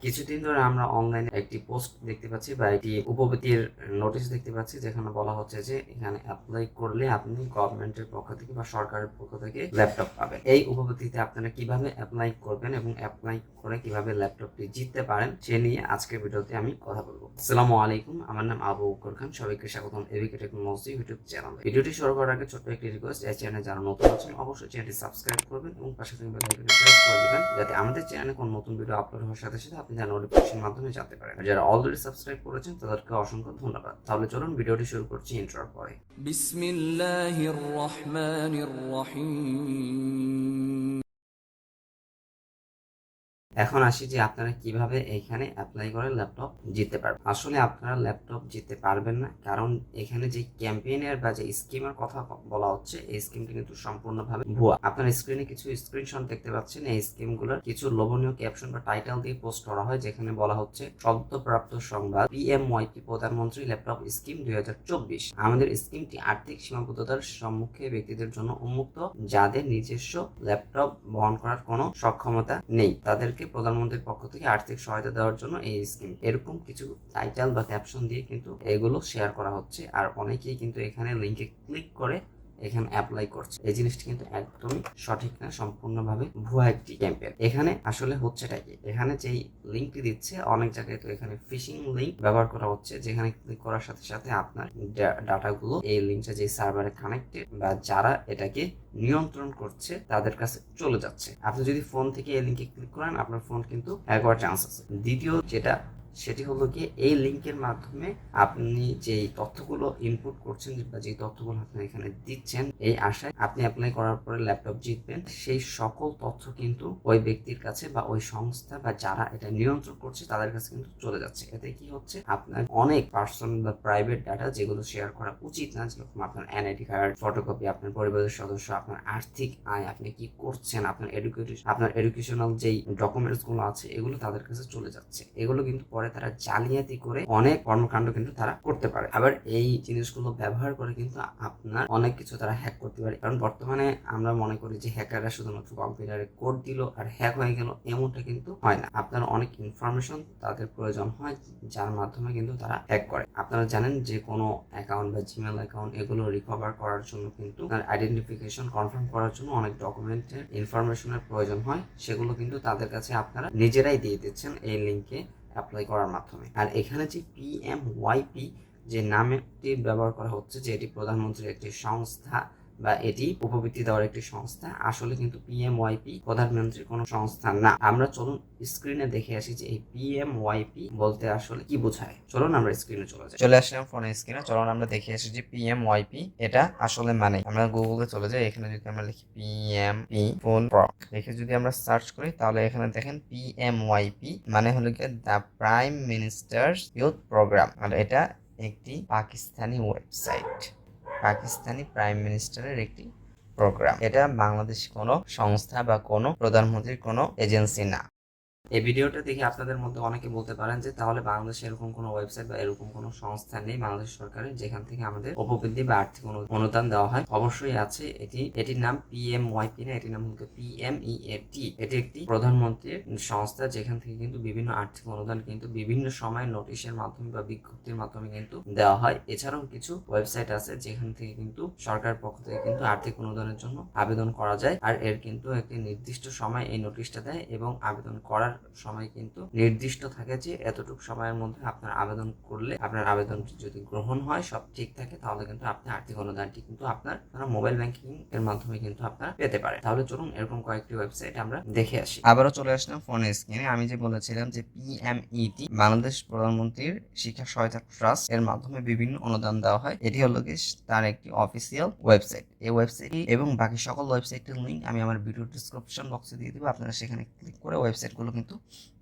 কিছুদিন ধরে আমরা অনলাইনে একটি পোস্ট দেখতে পাচ্ছি বা একটি উপবৃত্তির নোটিশ দেখতে পাচ্ছি, যেখানে বলা হচ্ছে যে এখানে অ্যাপ্লাই করলে আপনি গভর্নমেন্টের পক্ষ থেকে বা সরকারের পক্ষ থেকে ল্যাপটপ পাবেন। এই উপবৃত্তিতে আপনারা কিভাবে অ্যাপ্লাই করবেন এবং অ্যাপ্লাই করে কিভাবে ল্যাপটপটি জিততে পারেন সে নিয়ে আজকের ভিডিওতে আমি কথা বলবো। আসসালামু আলাইকুম, আমার নাম আবু বকর খান। সবাইকে স্বাগতম এবিকে টেকনোলজি ইউটিউব চ্যানেলে। ভিডিওটি শুরু করার আগে ছোট্ট একটি রিকোয়েস্ট, এই চ্যানেলে যারা নতুন আছেন অবশ্যই চ্যানেলটি সাবস্ক্রাইব করবেন এবং পাশে থাকা বেল আইকনটি প্রেস করে দিবেন, যাতে আমাদের চ্যানেলে কোনো নতুন ভিডিও আপলোড হওয়ার সাথে সাথে আপনি যারা নোটিফিকেশন মাধ্যমে জানতে পারেন। আর যারা অলরেডি সাবস্ক্রাইব করেছেন তাদেরকে অসংখ্য ধন্যবাদ। তাহলে চলুন ভিডিওটি শুরু করছি ইন্ট্রোর পরে। বিসমিল্লাহির রহমানির রহিম। এখন আসি যে আপনারা কিভাবে এখানে অ্যাপ্লাই করে ল্যাপটপ জিততে পারবেন। আসলে আপনারা ল্যাপটপ জিততে পারবেন না, কারণ এখানে যে ক্যাম্পেইনের বা যে স্কিমের কথা বলা হচ্ছে এই স্কিমটি কিন্তু সম্পূর্ণভাবে ভুয়া। আপনার স্ক্রিনে কিছু স্ক্রিনশট দেখতে পাচ্ছেন, এই স্কিমগুলোর কিছু লোভনীয় ক্যাপশন বা টাইটেল দিয়ে পোস্ট করা হয়, যেখানে বলা হচ্ছে সদ্যপ্রাপ্ত সংবাদ, পিএমওয়াইপি প্রধানমন্ত্রী ল্যাপটপ স্কিম 2024। আমাদের স্কিমটি আর্থিক সীমাবদ্ধতার সম্মুখে ব্যক্তিদের জন্য উন্মুক্ত, যাদের নিজস্ব ল্যাপটপ বহন করার কোনো সক্ষমতা নেই, তাদেরকে প্রধানমন্ত্রীর পক্ষ থেকে আর্থিক সহায়তা দেওয়ার জন্য এই স্কিম। এরকম কিছু টাইটেল বা ক্যাপশন দিয়ে কিন্তু এগুলো শেয়ার করা হচ্ছে, আর অনেকেই কিন্তু এখানে লিঙ্কে ক্লিক করে এখানে অ্যাপ্লাই করছে। এই জিনিসটি কিন্তু একদমই সঠিক না, সম্পূর্ণভাবে ভুয়া একটি ক্যাম্পেইন। এখানে আসলে হচ্ছেটা কি, এখানে যেই লিঙ্কটি দিচ্ছে অনেক জায়গায় তো এখানে ফিশিং লিঙ্ক ব্যবহার করা হচ্ছে, যেখানে ক্লিক করার সাথে সাথে আপনার ডাটাগুলো এই লিঙ্কটা যে সার্ভারে কানেক্টেড বা যারা এটাকে নিয়ন্ত্রণ করছে তাদের কাছে চলে যাচ্ছে। আপনি যদি ফোন থেকে এই লিঙ্কে ক্লিক করেন আপনার ফোন কিন্তু একবার চান্স আছে। দ্বিতীয় যেটা সেটি হলো গিয়ে এই লিঙ্কের মাধ্যমে আপনি যেই তথ্যগুলো ইনপুট করছেন বা যেই তথ্যগুলো আপনি এখানে দিচ্ছেন এই আশায় আপনি অ্যাপ্লাই করার পরে ল্যাপটপ জিতবেন, সেই সকল তথ্য কিন্তু ওই ব্যক্তির কাছে বা ওই সংস্থা বা যারা এটা নিয়ন্ত্রণ করছে তাদের কাছে কিন্তু চলে যাচ্ছে। এতে কি হচ্ছে, আপনার অনেক পার্সোনাল বা প্রাইভেট ডাটা যেগুলো শেয়ার করা উচিত না, যেরকম আপনার এনআইডি কার্ড, ফটোকপি, আপনার পরিবারের সদস্য, আপনার আর্থিক আয়, আপনি কি করছেন, আপনার এডুকেশনাল যেই ডকুমেন্টস গুলো আছে এগুলো তাদের কাছে চলে যাচ্ছে। এগুলো কিন্তু পরে তারা জালিয়াতি করে অনেক কর্মকাণ্ড কিন্তু তারা করতে পারে। আবার এই জিনিসগুলো ব্যবহার করে কিন্তু আপনার অনেক কিছু তারা হ্যাক করতে পারে, কারণ বর্তমানে আমরা মনে করি যে হ্যাকাররা শুধুমাত্র কম্পিউটারে কোড দিল আর হ্যাক হয়ে গেল, এমনটা কিন্তু হয় না। আপনার অনেক ইনফরমেশন তাদের প্রয়োজন হয়, যার মাধ্যমে কিন্তু তারা হ্যাক করে। আপনারা জানেন যে কোনো অ্যাকাউন্ট বা জিমেল অ্যাকাউন্ট এগুলো রিকভার করার জন্য কিন্তু আইডেন্টিফিকেশন কনফার্ম করার জন্য অনেক ডকুমেন্টের ইনফরমেশনের প্রয়োজন হয়, সেগুলো কিন্তু তাদের কাছে আপনারা নিজেরাই দিয়ে দিচ্ছেন এই লিঙ্কে অ্যাপ্লাই করার মাধ্যমে। আর এখানে যে পিএমওয়াইপি যে নামটি ব্যবহার করা হচ্ছে, যে এটি প্রধানমন্ত্রীর একটি সংস্থা বা এটি উপবৃত্তি দেওয়ার একটি সংস্থা, আসলে কিন্তু পিএমওয়াইপি প্রধানমন্ত্রীর কোনো সংস্থা না। আমরা চলুন স্ক্রিনে দেখে আসি যে এই পিএমওয়াইপি বলতে আসলে কি বোঝায়। চলুন আমরা স্ক্রিনে চলে আসলাম ফোনের স্ক্রিনে। চলুন আমরা দেখে আসি যে পিএমওয়াইপি এটা আসলে মানে। আমরা গুগলে চলে যাই, এখানে যদি আমরা লিখি পিএমপি ফুল ফর্ম লিখে যদি আমরা সার্চ করি, তাহলে এখানে দেখেন পিএমওয়াইপি মানে হলো কি the prime minister's youth program. আর এটা একটি পাকিস্তানি ওয়েবসাইট, পাকিস্তানি প্রাইম মিনিস্টারের একটি প্রোগ্রাম। এটা বাংলাদেশি কোনো সংস্থা বা কোনো প্রধানমন্ত্রীর কোনো এজেন্সি না। এই ভিডিওটা দেখে আপনাদের মধ্যে অনেকে বলতে পারেন যে তাহলে বাংলাদেশে এরকম কোনো ওয়েবসাইট বা এরকম কোনো সংস্থা নেই বাংলাদেশ সরকারের যেখান থেকে আমাদের উপবৃত্তি বা আর্থিক অনুদান দেওয়া হয়। অবশ্যই আছে। এটির নাম পিএমওয়াইপি না, এটির নাম হলো পিএমইএটি। এটি একটি প্রধানমন্ত্রীর সংস্থা, যেখান থেকে কিন্তু বিভিন্ন আর্থিক অনুদান কিন্তু বিভিন্ন সময় নোটিশের মাধ্যমে বা বিজ্ঞপ্তির মাধ্যমে কিন্তু দেওয়া হয়। এছাড়াও কিছু ওয়েবসাইট আছে যেখান থেকে কিন্তু সরকারের পক্ষ থেকে কিন্তু আর্থিক অনুদানের জন্য আবেদন করা যায়, আর এর কিন্তু একটি নির্দিষ্ট সময় এই নোটিশটা দেয় এবং আবেদন করার সময় কিন্তু নির্দিষ্ট থাকে যে এতটুকু সময়ের মধ্যে আপনার আবেদন করলে আপনার আবেদনটি যদি গ্রহণ হয়, সব ঠিক থাকে, তাহলে কিন্তু আপনি আর্থিক অনুদানটি কিন্তু আপনার মোবাইল ব্যাংকিং এর মাধ্যমে কিন্তু আপনারা পেতে পারেন। তাহলে চলুন এরকম কয়েকটি ওয়েবসাইট আমরা দেখে আসি। আবারও চলে আসলাম ফোনের স্ক্রিনে। আমি যে বলেছিলাম যে পিএমইটি বাংলাদেশ প্রধানমন্ত্রীর শিক্ষা সহায়তা ট্রাস্ট এর মাধ্যমে বিভিন্ন অনুদান দেওয়া হয়। এটি হলো কি তার একটি অফিসিয়াল ওয়েবসাইট। এই ওয়েবসাইট এবং বাকি সকল ওয়েবসাইটের লিঙ্ক আমি আমার ভিডিও ডিসক্রিপশন বক্সে দিয়ে দেবো, আপনারা সেখানে ক্লিক করে ওয়েবসাইটগুলো কিন্তু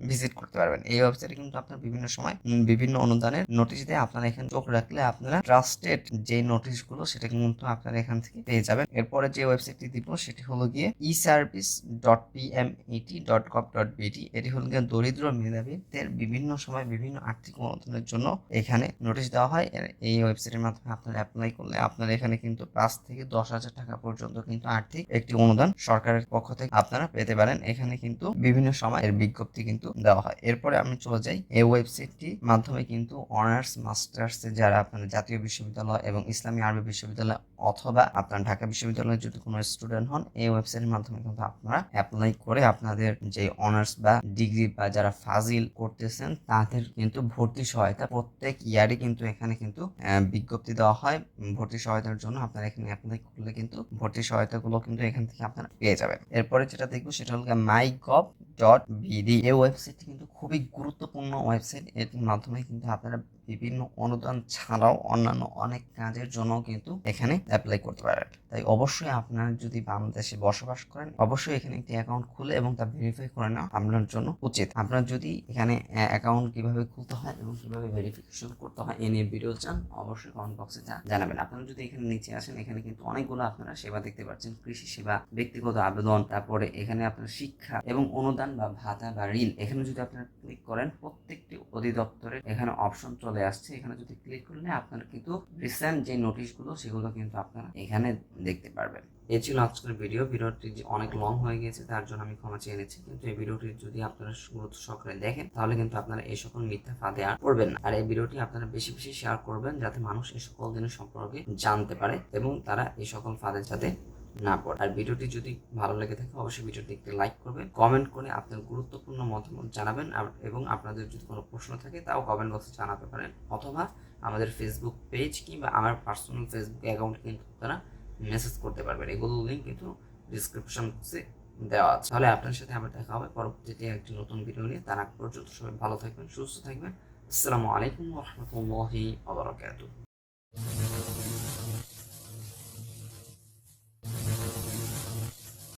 ভিজিট করতে পারবেন। এই ওয়েবসাইটে কিন্তু আপনার বিভিন্ন সময় বিভিন্ন অনুদানের নোটিশ দেয়, আপনারা এখানে চোখ রাখলে আপনারা ট্রাস্টেড যে নোটিশগুলো সেটা কিন্তু আপনারা এখান থেকে পেয়ে যাবেন। এরপরে যে ওয়েবসাইটটি দিব সেটি হলো গিয়ে eservice.pmet.gov.bt। এটি হলো গিয়ে দরিদ্র মেধাবীদের বিভিন্ন সময় বিভিন্ন আর্থিক অনুদানের জন্য এখানে নোটিশ দেওয়া হয়। এই ওয়েবসাইটের মাধ্যমে আপনারা অ্যাপ্লাই করলে আপনারা এখানে কিন্তু 5 থেকে 10,000 টাকা পর্যন্ত কিন্তু আর্থিক একটি অনুদান সরকারের পক্ষ থেকে আপনারা পেতে পারেন। এখানে কিন্তু বিভিন্ন সময় এর বিজ্ঞপ্তি কিন্তু দেওয়া হয়। এরপরে আমি চলে যাই, এই ওয়েবসাইটটির মাধ্যমে কিন্তু অনার্স মাস্টার্সে যারা আপনার জাতীয় বিশ্ববিদ্যালয় এবং ইসলামী আরবি বিশ্ববিদ্যালয় অথবা আপনার ঢাকা বিশ্ববিদ্যালয়ের যদি কোনো স্টুডেন্ট হন, এই ওয়েবসাইটের মাধ্যমে কিন্তু আপনারা অ্যাপ্লাই করে আপনাদের যে অনার্স বা ডিগ্রি বা যারা ফাজিল করতেছেন তাদের কিন্তু ভর্তি সহায়তা প্রত্যেক ইয়ারই কিন্তু এখানে কিন্তু বিজ্ঞপ্তি দেওয়া হয় ভর্তি সহায়তার জন্য। আপনারা এখানে অ্যাপ্লাই করলে কিন্তু ভর্তি সহায়তাগুলো কিন্তু এখান থেকে আপনারা পেয়ে যাবেন। এরপরে যেটা দেখবো সেটা হলো mygov.bd। এই ওয়েবসাইটটি কিন্তু খুবই গুরুত্বপূর্ণ ওয়েবসাইট। এটির মাধ্যমে কিন্তু আপনারা বিভিন্ন অনুদান ছাড়াও অন্যান্য অনেক কাজের জন্য কিন্তু এখানে অ্যাপ্লাই করতে পারেন। তাই অবশ্যই আপনারা যদি বাংলাদেশে বসবাস করেন, অবশ্যই এখানে একটি অ্যাকাউন্ট খুলে এবং তা ভেরিফাই করে নেওয়া আপনার জন্য উচিত। আপনারা যদি এখানে অ্যাকাউন্ট কিভাবে খুলতে হয় এবং কিভাবে ভেরিফিকেশন করতে হয় এ নিয়ে ভিডিও চান, অবশ্যই কমেন্ট বক্সে জানাবেন। আপনারা যদি এখানে নিচে আসেন, এখানে কিন্তু অনেকগুলো আপনারা সেবা দেখতে পাচ্ছেন, কৃষি সেবা, ব্যক্তিগত আবেদন, তারপরে এখানে আপনার শিক্ষা এবং অনুদান বা ভাতা বা ঋণ। এখানে যদি আপনারা ক্লিক করেন, প্রত্যেকটি অধিদপ্তরের এখানে অপশন চলে আসছে। এখানে যদি ক্লিক করলে আপনারা কিন্তু রিসেন্ট যে নোটিশগুলো সেগুলো কিন্তু আপনারা এখানে দেখতে পারবেন। এই ছিল আজকের ভিডিওটি যে অনেক লং হয়ে গেছে তার জন্য আমি ক্ষমা চেয়ে নিচ্ছি, কিন্তু এই ভিডিওটি যদি আপনারা গুরুত্ব সহকারে দেখেন তাহলে কিন্তু আপনারা এই সকল মিথ্যা ফাঁদে আর পড়বেন না। আর এই ভিডিওটি আপনারা বেশি বেশি শেয়ার করবেন যাতে মানুষ এই সকল জিনিস সম্পর্কে জানতে পারে এবং তারা এই সকল ফাঁদের সাথে না পড়ে। আর ভিডিওটি যদি ভালো লেগে থাকে অবশ্যই ভিডিওটি একটি লাইক করবেন, কমেন্ট করে আপনার গুরুত্বপূর্ণ মতামত জানাবেন এবং আপনাদের যদি কোনো প্রশ্ন থাকে তাও কমেন্ট বক্সে জানাতে পারেন, অথবা আমাদের ফেসবুক পেজ কিংবা আমার পার্সোনাল ফেসবুক অ্যাকাউন্ট কিন্তু তারা মেসেজ করতে পারবেন। এগুলোর লিঙ্ক কিন্তু ডিসক্রিপশন বক্সে দেওয়া আছে। তাহলে আপনার সাথে আবার দেখা হবে পরবর্তীতে একটি নতুন ভিডিও নিয়ে। তার আগ পর্যন্ত সবাই ভালো থাকবেন, সুস্থ থাকবেন। আসসালামু আলাইকুম ওয়া রাহমাতুল্লাহি ওয়া বারাকাতুহু।